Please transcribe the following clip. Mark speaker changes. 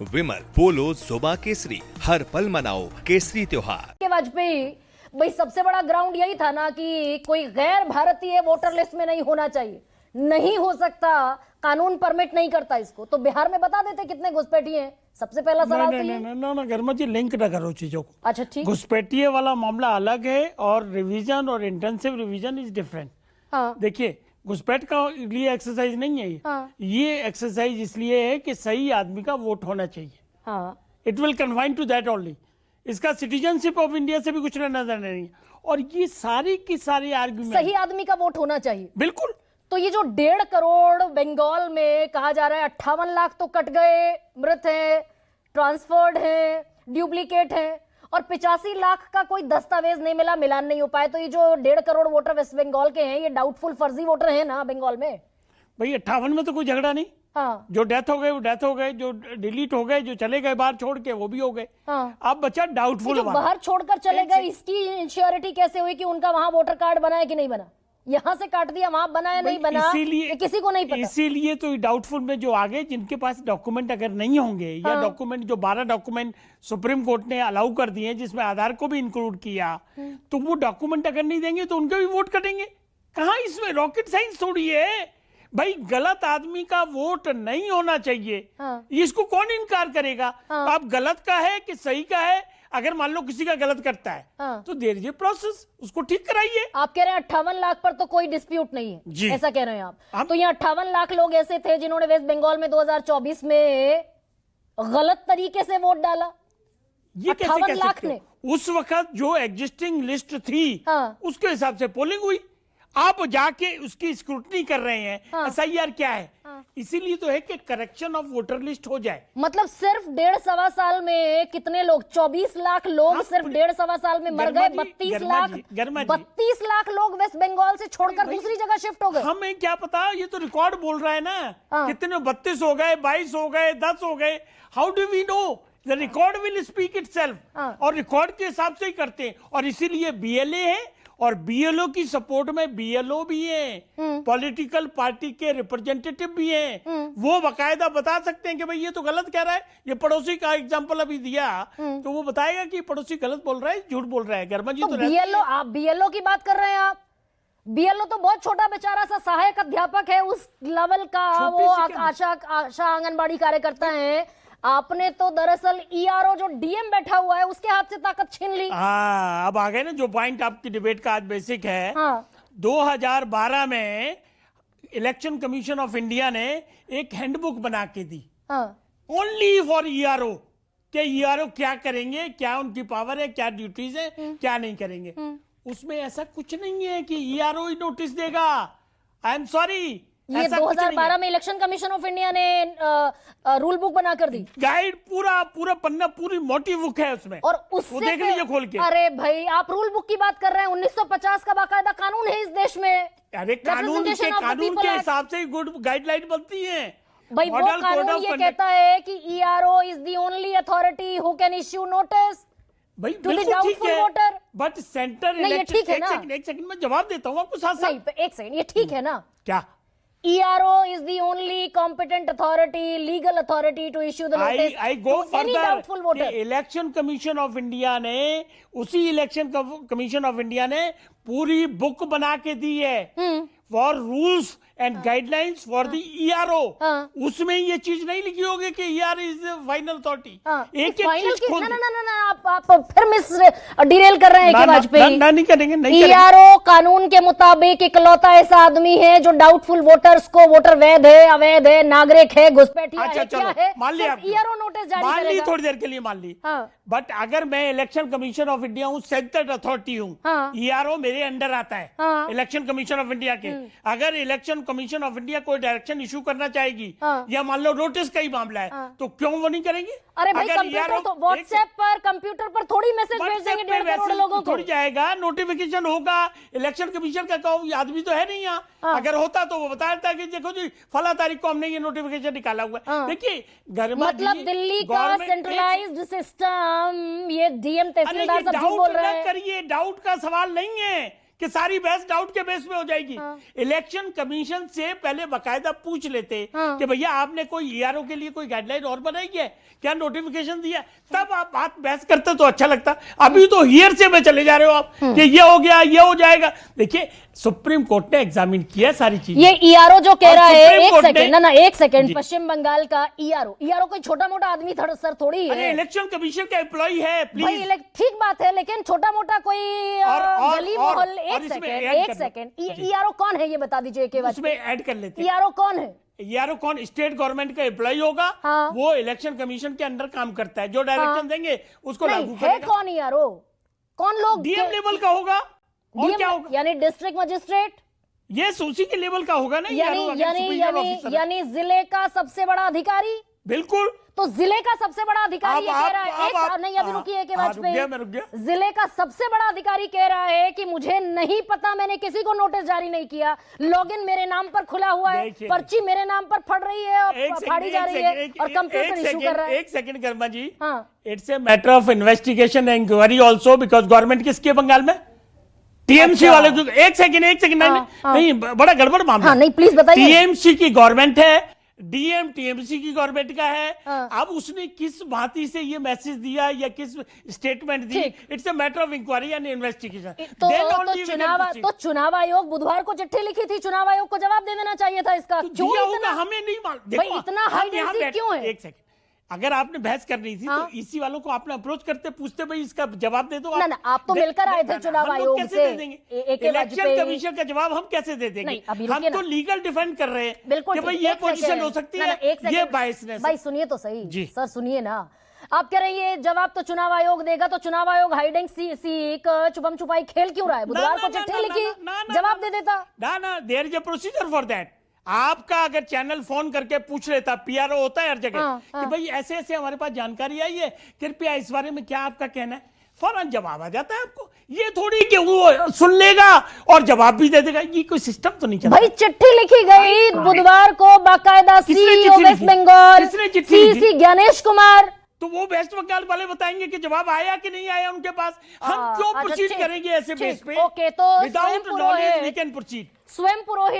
Speaker 1: विमल पोलो जुबा केसरी, हर पल मनाओ केसरी त्योहार।
Speaker 2: के वाजपेयी भाई सबसे बड़ा ग्राउंड यही था ना कि कोई गैर भारतीय वोटर लिस्ट में नहीं होना चाहिए, नहीं हो सकता, कानून परमिट नहीं करता इसको। तो बिहार में बता देते कितने घुसपैठिए हैं। सबसे पहला सवाल तो ये।
Speaker 3: ना गर्मा जी, लिंक ना करो चीजों को।
Speaker 2: अच्छा ठीक।
Speaker 3: घुसपैठिए वाला मामला अलग है और रिवीजन और इंटेंसिव रिवीजन इज डिफरेंट।
Speaker 2: हाँ।
Speaker 3: देखिए, घुसपैठ का लिए एक्सरसाइज नहीं है ये।
Speaker 2: हाँ।
Speaker 3: ये एक्सरसाइज इसलिए है कि सही आदमी का वोट होना चाहिए।
Speaker 2: हाँ।
Speaker 3: It will confine to that only. इसका सिटीजनशिप ऑफ इंडिया से भी कुछ लेना देना नहीं है। और ये सारी की सारी आर्ग्यूमेंट,
Speaker 2: सही आदमी का वोट होना चाहिए,
Speaker 3: बिल्कुल।
Speaker 2: तो ये जो 1.5 करोड़ बंगाल में कहा जा रहा है 58 लाख तो कट गए, मृत हैं, ट्रांसफर्ड हैं, डुप्लीकेट हैं, और 85 लाख का कोई दस्तावेज नहीं मिला, मिलान नहीं हो पाए। तो ये जो 1.5 करोड़ वोटर वेस्ट बंगाल के हैं, ये डाउटफुल फर्जी वोटर हैं ना बंगाल में।
Speaker 3: भाई 58 में तो कोई झगड़ा नहीं।
Speaker 2: हाँ।
Speaker 3: जो डेथ हो गए वो डेथ हो गए, जो डिलीट हो गए, जो चले गए बाहर छोड़ के वो भी हो गए।
Speaker 2: हाँ।
Speaker 3: अब बचा डाउटफुल
Speaker 2: जो बाहर छोड़कर चले गए, इसकी इंश्योरिटी कैसे हुई कि उनका वहां वोटर कार्ड बना है कि नहीं बना? यहां से काट दिया, वहां बना है नहीं बना, ये किसी को नहीं पता।
Speaker 3: इसीलिए तो डाउटफुल में जो आगे जिनके पास डॉक्यूमेंट अगर नहीं होंगे, या डॉक्यूमेंट जो 12 डॉक्यूमेंट सुप्रीम कोर्ट ने अलाउ कर दिए जिसमें आधार को भी इंक्लूड किया, तो वो डॉक्यूमेंट अगर नहीं देंगे तो उनके भी वोट कटेंगे। कहां इसमें रॉकेट साइंस थोड़ी है भाई। गलत आदमी का वोट नहीं होना चाहिए।
Speaker 2: हाँ।
Speaker 3: इसको कौन इनकार करेगा?
Speaker 2: हाँ।
Speaker 3: आप गलत का है कि सही का है, अगर मान लो किसी का गलत करता है,
Speaker 2: हाँ।
Speaker 3: तो देयर इज ए प्रोसेस, उसको ठीक कराइए।
Speaker 2: आप कह रहे हैं 58 लाख पर तो कोई डिस्प्यूट नहीं है
Speaker 3: जी।
Speaker 2: ऐसा कह रहे हैं आप। तो ये 58 लाख लोग ऐसे थे जिन्होंने वेस्ट बंगाल में 2024 में गलत तरीके से वोट डाला।
Speaker 3: ये कैसे
Speaker 2: 58
Speaker 3: कह
Speaker 2: लाख
Speaker 3: सकते हो?
Speaker 2: ने।
Speaker 3: उस वक्त जो एग्जिस्टिंग लिस्ट थी,
Speaker 2: हाँ।
Speaker 3: उसके हिसाब से पोलिंग हुई। आप जाके उसकी स्क्रूटनी कर रहे हैं।
Speaker 2: हाँ।
Speaker 3: एसआईआर क्या है?
Speaker 2: हाँ।
Speaker 3: इसीलिए तो है कि करेक्शन ऑफ वोटर लिस्ट हो जाए।
Speaker 2: मतलब सिर्फ 1.5-1.25 साल में कितने लोग, 24 लाख लोग
Speaker 3: हाँ,
Speaker 2: सिर्फ 1.5-1.25 साल में मर गए। 32 लाख लोग वेस्ट बंगाल से छोड़कर दूसरी जगह शिफ्ट हो गए।
Speaker 3: हमें क्या पता, ये तो रिकॉर्ड बोल रहा है ना।
Speaker 2: हाँ।
Speaker 3: कितने 32 हो गए, 22 हो गए, 10 हो गए। How do we know? The record will speak itself. और रिकॉर्ड के हिसाब से ही करते हैं। और इसीलिए बीएलए है, और बीएलओ की सपोर्ट में बीएलओ भी है, पॉलिटिकल पार्टी के रिप्रेजेंटेटिव भी हैं। वो बकायदा बता सकते हैं कि भाई ये तो गलत कह रहा है। ये पड़ोसी का एग्जांपल अभी दिया, तो वो बताएगा कि पड़ोसी गलत बोल रहा है, झूठ बोल रहा है। गर्मा जी, तो
Speaker 2: बीएलओ, आप बीएलओ की बात कर रहे हैं। आप बीएलओ तो बहुत छोटा बेचारा सा सहायक अध्यापक है, उस लेवल का वो आशा आंगनबाड़ी कार्यकर्ता है। आपने तो दरअसल ईआरओ जो डीएम बैठा हुआ है उसके हाथ से ताकत छीन ली।
Speaker 3: हाँ, अब आ गए ना जो पॉइंट आपकी डिबेट का आज बेसिक है।
Speaker 2: हाँ।
Speaker 3: 2012 में इलेक्शन कमीशन ऑफ इंडिया ने एक हैंडबुक बना के दी, ओनली फॉर ईआरओ, कि ईआरओ क्या करेंगे, क्या उनकी पावर है, क्या ड्यूटीज है, क्या नहीं करेंगे। उसमें ऐसा कुछ नहीं है कि ईआरओ ही नोटिस देगा। आई एम सॉरी,
Speaker 2: ये 2012 में इलेक्शन कमीशन ऑफ इंडिया ने रूल बुक बना कर दी।
Speaker 3: गाइड पूरा पन्ना, पूरी मोटी बुक है उसमें,
Speaker 2: और उससे
Speaker 3: देख लीजिए खोल के।
Speaker 2: अरे भाई, आप रूल बुक की बात कर रहे हैं। 1950 का बाकायदा कानून है इस देश में।
Speaker 3: अरे कानून के हिसाब से गुड गाइडलाइन बनती है
Speaker 2: भाई। वो कानून ये कहता है कि ERO is the only authority who can issue notice
Speaker 3: भाई,
Speaker 2: to the doubtful voter.
Speaker 3: But centre
Speaker 2: नहीं, ये ठीक है ना।
Speaker 3: एक सेकंड में जवाब देता हूँ आपको साथ साथ।
Speaker 2: नहीं, एक सेकंड, ये ठीक है ना?
Speaker 3: क्या?
Speaker 2: ERO is the only competent authority, legal authority to issue the notice
Speaker 3: I go
Speaker 2: to any doubtful voter.
Speaker 3: Election commission of India ने, उसी इलेक्शन कमीशन ऑफ इंडिया ने पूरी बुक बना के दी है for rules and guidelines for the ERO. उसमें ये चीज नहीं लिखी होगी कि ईआर इज फाइनल अथॉरिटी। एक चीज खोल
Speaker 2: ना, आप फिर मिस डिरेल कर रहे हैं कि वाजपेयी
Speaker 3: नहीं करेंगे।
Speaker 2: ईआरओ कानून के मुताबिक इकलौता ऐसा आदमी है जो डाउटफुल वोटर्स को, वोटर वैध है, अवैध है, नागरिक है, घुसपैठिया है, क्या है,
Speaker 3: मान लिया,
Speaker 2: ईआरओ नोटिस जारी
Speaker 3: मान ली,
Speaker 2: करेगा।
Speaker 3: थोड़ी देर के लिए मान ली। बट अगर मैं इलेक्शन कमीशन ऑफ इंडिया हूँ, सेंट्रल अथॉरिटी हूँ, ईआरओ मेरे अंडर आता है इलेक्शन कमीशन ऑफ इंडिया के। अगर इलेक्शन कमीशन ऑफ इंडिया कोई डायरेक्शन इशू करना चाहेगी, या मान लो नोटिस का ही मामला है, तो क्यों वो नहीं करेंगे?
Speaker 2: अरे भाई, कंप्यूटर तो व्हाट्सएप पर, कंप्यूटर पर थोड़ी मैसेज भेज देंगे 1.5 करोड़ लोगों को।
Speaker 3: थोड़ी जाएगा, नोटिफिकेशन होगा। इलेक्शन कमीशन का आदमी तो है नहीं यहाँ। अगर होता तो वो बता देता कि देखो जी फला तारीख को हमने ये नोटिफिकेशन निकाला हुआ है। देखिए,
Speaker 2: मतलब दिल्ली का सेंट्रलाइज्ड सिस्टम, ये डीएम तहसीलदार सब झूठ बोल रहे हैं।
Speaker 3: करिए, डाउट का सवाल नहीं है कि सारी बहस डाउट के बेस में हो जाएगी। इलेक्शन कमीशन से पहले बकायदा पूछ लेते कि भैया आपने कोई ईआरओ के लिए कोई गाइडलाइन और बनाई है क्या, नोटिफिकेशन दिया, तब आप बात बहस करते तो अच्छा लगता। अभी तो हियर से में चले जा रहे हो आप कि ये हो गया, ये हो जाएगा। देखिए सुप्रीम कोर्ट ने एग्जामिन किया सारी चीजें।
Speaker 2: ये ईआरओ जो कह रहा है, एक
Speaker 3: कोर्ट
Speaker 2: सेकंड
Speaker 3: ने-
Speaker 2: ना एक सेकंड, पश्चिम बंगाल का ईआरओ कोई छोटा मोटा आदमी सर थोड़ी है।
Speaker 3: इलेक्शन कमीशन का एम्प्लॉय है,
Speaker 2: भाई
Speaker 3: प्लीज।
Speaker 2: ठीक बात है, लेकिन छोटा मोटा कोई गली मोहल्ले,
Speaker 3: और
Speaker 2: एक
Speaker 3: इसमें
Speaker 2: सेकंड
Speaker 3: ऐड
Speaker 2: एक
Speaker 3: कर दो।
Speaker 2: सेकंड, ईआरओ कौन है ये बता दीजिए के बाद।
Speaker 3: उसमें ऐड कर लेते हैं।
Speaker 2: ईआरओ कौन है?
Speaker 3: यारो कौन, स्टेट गवर्नमेंट का एम्प्लॉय होगा।
Speaker 2: हाँ।
Speaker 3: वो इलेक्शन कमीशन के अंडर काम करता है, जो डायरेक्शन देंगे उसको लागू
Speaker 2: नहीं है
Speaker 3: करेगा।
Speaker 2: कौन ईआरओ? कौन लोग?
Speaker 3: डीएम लेवल का होगा और क्या होगा,
Speaker 2: यानी डिस्ट्रिक्ट मजिस्ट्रेट,
Speaker 3: ये उसी के लेवल का होगा ना।
Speaker 2: यानी
Speaker 3: ERO अगर
Speaker 2: यानी
Speaker 3: superior
Speaker 2: यानी
Speaker 3: officer है।
Speaker 2: यानी जिले का सबसे बड़ा अधिकारी।
Speaker 3: बिल्कुल।
Speaker 2: तो जिले का सबसे बड़ा अधिकारी ये कह रहा है, नहीं अभी रुकिए के
Speaker 3: रुक गया।
Speaker 2: जिले का सबसे बड़ा अधिकारी कह रहा है कि मुझे नहीं पता, मैंने किसी को नोटिस जारी नहीं किया, लॉगिन मेरे नाम पर खुला हुआ है, पर्ची मेरे नाम पर फट रही है और फाड़ी जा रही है और कंप्यूटर इशू कर रहा है।
Speaker 3: एक सेकंड कर्मा जी,
Speaker 2: हाँ।
Speaker 3: It's a matter of investigation and inquiry also, because government किसकी है बंगाल में? टीएमसी
Speaker 2: अच्छा।
Speaker 3: वाले को। एक सेकंड नहीं, बड़ा गड़बड़ मामला।
Speaker 2: हाँ, नहीं प्लीज बताइए।
Speaker 3: टीएमसी की गवर्नमेंट है, डीएम टीएमसी की गवर्नमेंट का है।
Speaker 2: हाँ।
Speaker 3: अब उसने किस भांति से ये मैसेज दिया या किस स्टेटमेंट दी, it's a matter of inquiry and investigation.
Speaker 2: तो चुनाव आयोग बुधवार को चिट्ठी लिखी थी, चुनाव आयोग को जवाब दे देना चाहिए था इसका। क्यों इतना,
Speaker 3: हमें नहीं मालूम।
Speaker 2: भाई इतना हाइड एंड सीक क्यों है?
Speaker 3: एक सेकंड, अगर आपने बहस करनी थी
Speaker 2: हाँ?
Speaker 3: तो इसी वालों को आपने अप्रोच करते, पूछते भाई इसका जवाब दे दो।
Speaker 2: ना आप तो मिलकर आए थे चुनाव आयोग से।
Speaker 3: इलेक्शन कमीशन का जवाब हम कैसे दे देंगे? हम तो लीगल डिफेंड कर रहे हैं
Speaker 2: बिल्कुल
Speaker 3: कि भाई ये पोजीशन हो सकती है, ये बायसनेस।
Speaker 2: भाई सुनिए तो सही सर, सुनिए ना। आप कह रही है जवाब तो चुनाव आयोग देगा, तो चुनाव आयोग हाइडिंग सीक छुपम छुपाई खेल क्यों रहा है? बुधवार को चिट्ठी लिखी, जवाब दे देता
Speaker 3: ना। There is a procedure for that. आपका अगर चैनल फोन करके पूछ लेता, पीआरओ होता है हर जगह, कि भाई ऐसे ऐसे हमारे पास जानकारी आई है, कृपया इस बारे में क्या आपका कहना है, फौरन जवाब आ जाता है आपको। ये थोड़ी कि वो सुन लेगा और जवाब भी दे देगा, ये कोई सिस्टम तो नहीं चलता।
Speaker 2: भाई चिट्ठी लिखी गई बुधवार को, बाकायदा सीईओ वेस्ट बंगाल सी ज्ञानेश कुमार।
Speaker 3: तो वो वेस्ट बंगाल वाले बताएंगे कि जवाब आया कि नहीं आया उनके पास। हम क्यों प्रोसीड करेंगे ऐसे बेस पे?
Speaker 2: ओके, तो
Speaker 3: without knowledge we can proceed.
Speaker 2: स्वयं पुरोहित